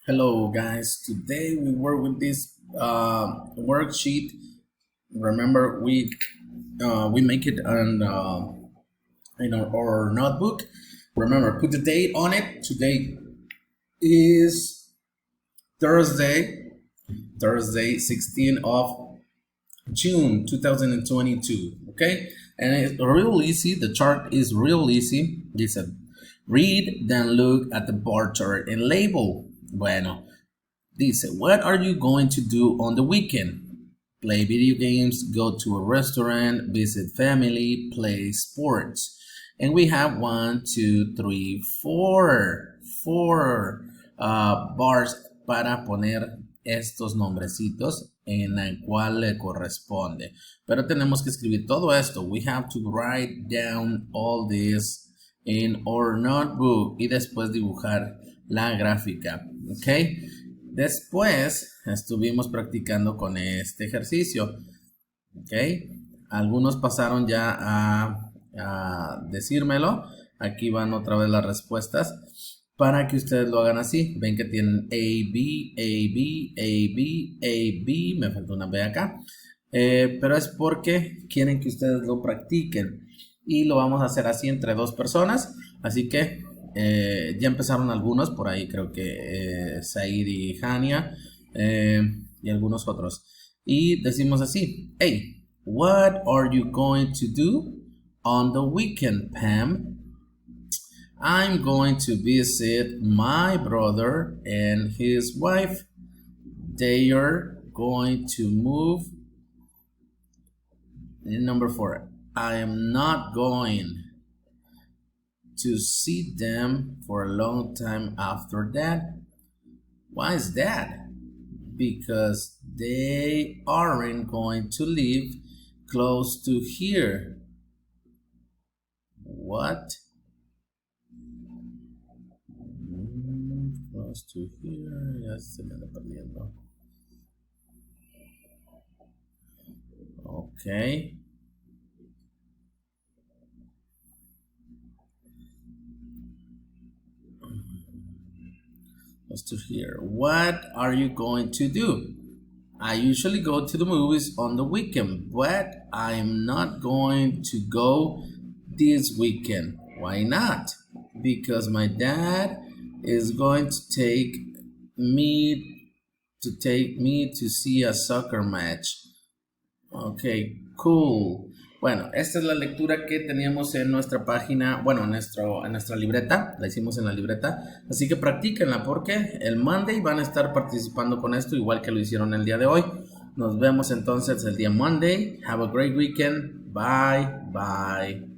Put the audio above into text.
Hello guys, today we work with this worksheet. Remember we make it on in our notebook. Remember, put the date on it. Today is Thursday 16th of June 2022. Okay, and it's real easy. The chart is real easy. Listen, read, then look at the bar chart and label. Bueno, dice, what are you going to do on the weekend? Play video games, go to a restaurant, visit family, play sports. And we have one, two, three, four bars para poner estos nombrecitos en el cual le corresponde. Pero tenemos que escribir todo esto. We have to write down all this in our notebook y después dibujar la gráfica. ¿Ok? Después estuvimos practicando con este ejercicio. ¿Ok? Algunos pasaron ya a decírmelo. Aquí van otra vez las respuestas para que ustedes lo hagan así. Ven que tienen A, B, A, B, A, B, A, B. Me falta una B acá. Pero es porque quieren que ustedes lo practiquen. Y lo vamos a hacer así entre dos personas. Así que ya empezaron algunos. Por ahí creo que Said y Hania. Y algunos otros. Y decimos así. Hey, what are you going to do on the weekend, Pam? I'm going to visit my brother and his wife. They are going to move. And number 4, I am not going to see them for a long time after that. Why is that? Because they aren't going to live close to here. What? Close to here. Ya se me anda perdiendo. Okay. Close to here. What are you going to do? I usually go to the movies on the weekend, but I'm not going to go this weekend. Why not? Because my dad is going to take me to see a soccer match. Ok, cool. Bueno, esta es la lectura que teníamos en nuestra página, bueno, en nuestra libreta, la hicimos en la libreta, así que practíquenla porque el Monday van a estar participando con esto igual que lo hicieron el día de hoy. Nos vemos entonces el día Monday. Have a great weekend. Bye, bye.